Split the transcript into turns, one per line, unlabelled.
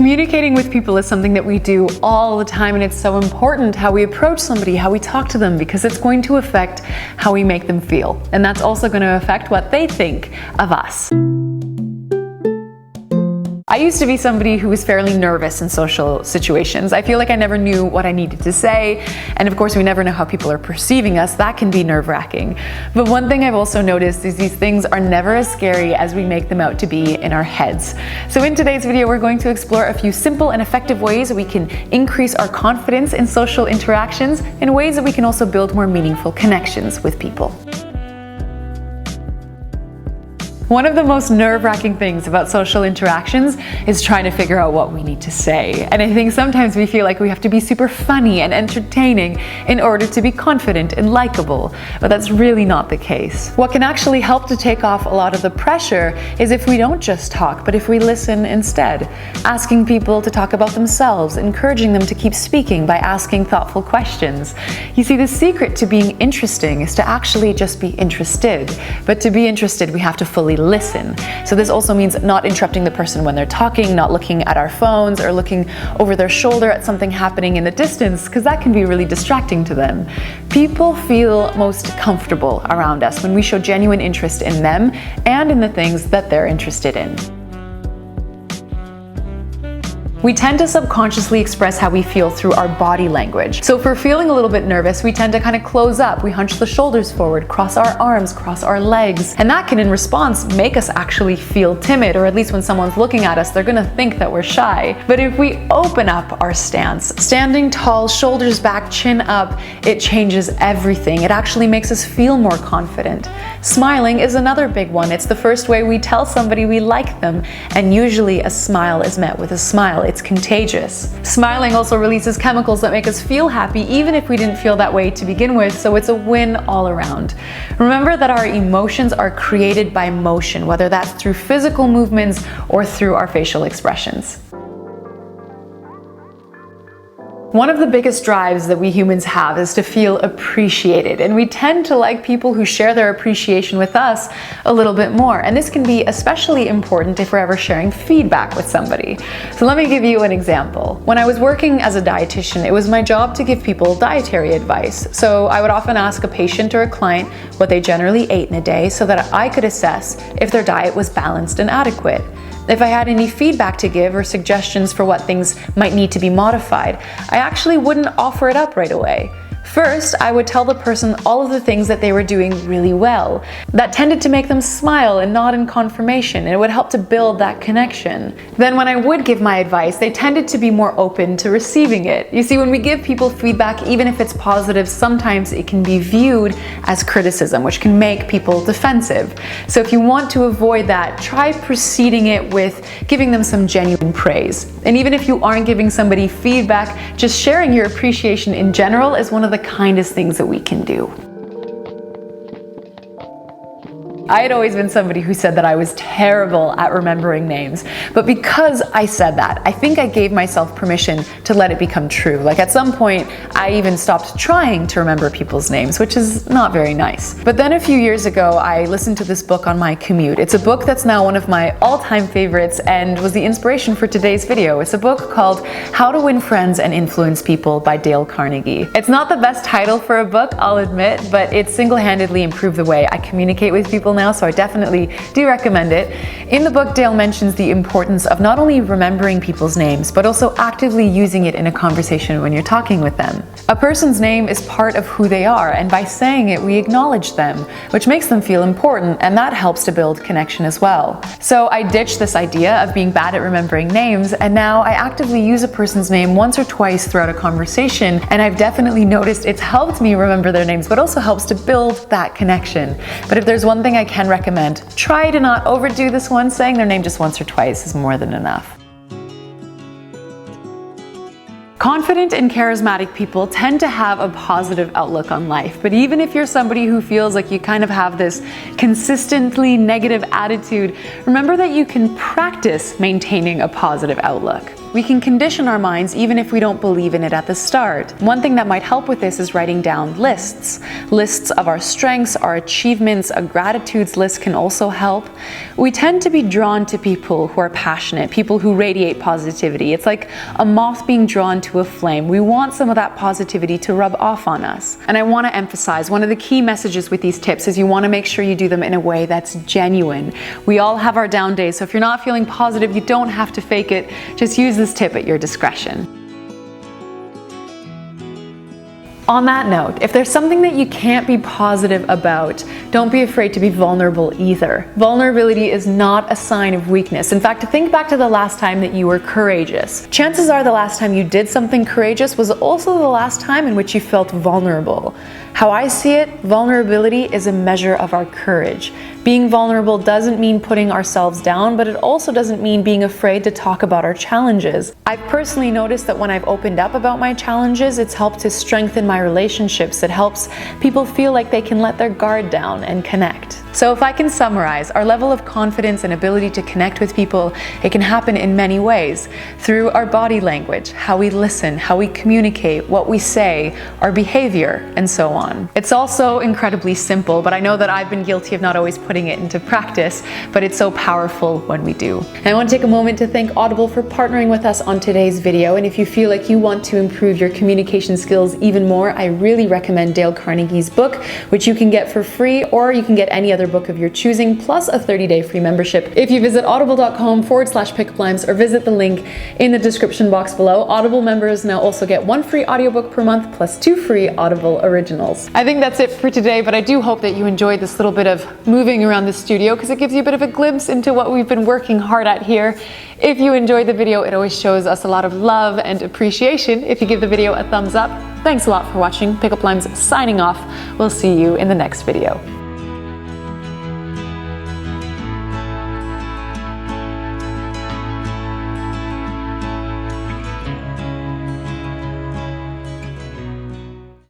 Communicating with people is something that we do all the time, and it's so important how we approach somebody, how we talk to them, because it's going to affect how we make them feel. And that's also going to affect what they think of us. I used to be somebody who was fairly nervous in social situations. I feel like I never knew what I needed to say, and of course we never know how people are perceiving us. That can be nerve-wracking. But one thing I've also noticed is these things are never as scary as we make them out to be in our heads. So in today's video, we're going to explore a few simple and effective ways that we can increase our confidence in social interactions, and ways that we can also build more meaningful connections with people. One of the most nerve-wracking things about social interactions is trying to figure out what we need to say. And I think sometimes we feel like we have to be super funny and entertaining in order to be confident and likable, but that's really not the case. What can actually help to take off a lot of the pressure is if we don't just talk, but if we listen instead. Asking people to talk about themselves, encouraging them to keep speaking by asking thoughtful questions. You see, the secret to being interesting is to actually just be interested. But to be interested, we have to fully listen. So this also means not interrupting the person when they're talking, not looking at our phones or looking over their shoulder at something happening in the distance, because that can be really distracting to them. People feel most comfortable around us when we show genuine interest in them and in the things that they're interested in. We tend to subconsciously express how we feel through our body language. So if we're feeling a little bit nervous, we tend to kind of close up. We hunch the shoulders forward, cross our arms, cross our legs. And that can, in response, make us actually feel timid, or at least when someone's looking at us, they're gonna think that we're shy. But if we open up our stance, standing tall, shoulders back, chin up, it changes everything. It actually makes us feel more confident. Smiling is another big one. It's the first way we tell somebody we like them, and usually a smile is met with a smile. It's contagious. Smiling also releases chemicals that make us feel happy even if we didn't feel that way to begin with, so it's a win all around. Remember that our emotions are created by motion, whether that's through physical movements or through our facial expressions. One of the biggest drives that we humans have is to feel appreciated, and we tend to like people who share their appreciation with us a little bit more. And this can be especially important if we're ever sharing feedback with somebody. So let me give you an example. When I was working as a dietitian, it was my job to give people dietary advice. So I would often ask a patient or a client what they generally ate in a day so that I could assess if their diet was balanced and adequate. If I had any feedback to give or suggestions for what things might need to be modified, I actually wouldn't offer it up right away. First, I would tell the person all of the things that they were doing really well. That tended to make them smile and nod in confirmation, and it would help to build that connection. Then when I would give my advice, they tended to be more open to receiving it. You see, when we give people feedback, even if it's positive, sometimes it can be viewed as criticism, which can make people defensive. So if you want to avoid that, try preceding it with giving them some genuine praise. And even if you aren't giving somebody feedback, just sharing your appreciation in general is one of the kindest things that we can do. I had always been somebody who said that I was terrible at remembering names, but because I said that, I think I gave myself permission to let it become true. Like at some point, I even stopped trying to remember people's names, which is not very nice. But then a few years ago, I listened to this book on my commute. It's a book that's now one of my all-time favorites and was the inspiration for today's video. It's a book called How to Win Friends and Influence People by Dale Carnegie. It's not the best title for a book, I'll admit, but it single-handedly improved the way I communicate with people now, so I definitely do recommend it. In the book, Dale mentions the importance of not only remembering people's names, but also actively using it in a conversation when you're talking with them. A person's name is part of who they are, and by saying it, we acknowledge them, which makes them feel important, and that helps to build connection as well. So I ditched this idea of being bad at remembering names, and now I actively use a person's name once or twice throughout a conversation, and I've definitely noticed it's helped me remember their names, but also helps to build that connection. But if there's one thing I can recommend, try to not overdo this one. Saying their name just once or twice is more than enough. Confident and charismatic people tend to have a positive outlook on life, but even if you're somebody who feels like you kind of have this consistently negative attitude, remember that you can practice maintaining a positive outlook. We can condition our minds even if we don't believe in it at the start. One thing that might help with this is writing down lists. Lists of our strengths, our achievements, a gratitudes list can also help. We tend to be drawn to people who are passionate, people who radiate positivity. It's like a moth being drawn to a flame. We want some of that positivity to rub off on us. And I want to emphasize, one of the key messages with these tips is you want to make sure you do them in a way that's genuine. We all have our down days, so if you're not feeling positive, you don't have to fake it. Just use this tip at your discretion. On that note, if there's something that you can't be positive about, don't be afraid to be vulnerable either. Vulnerability is not a sign of weakness. In fact, think back to the last time that you were courageous. Chances are the last time you did something courageous was also the last time in which you felt vulnerable. How I see it, vulnerability is a measure of our courage. Being vulnerable doesn't mean putting ourselves down, but it also doesn't mean being afraid to talk about our challenges. I've personally noticed that when I've opened up about my challenges, it's helped to strengthen my relationships. It helps people feel like they can let their guard down and connect. So if I can summarize, our level of confidence and ability to connect with people, it can happen in many ways. Through our body language, how we listen, how we communicate, what we say, our behavior, and so on. It's also incredibly simple, but I know that I've been guilty of not always putting it into practice, but it's so powerful when we do. And I want to take a moment to thank Audible for partnering with us on today's video. And if you feel like you want to improve your communication skills even more, I really recommend Dale Carnegie's book, which you can get for free, or you can get any other book of your choosing, plus a 30-day free membership if you visit audible.com/pickuplimes or visit the link in the description box below. Audible members now also get 1 free audiobook per month plus 2 free Audible originals. I think that's it for today, but I do hope that you enjoyed this little bit of moving around the studio because it gives you a bit of a glimpse into what we've been working hard at here. If you enjoyed the video, it always shows us a lot of love and appreciation if you give the video a thumbs up. Thanks a lot for watching. Pickup Limes signing off. We'll see you in the next video.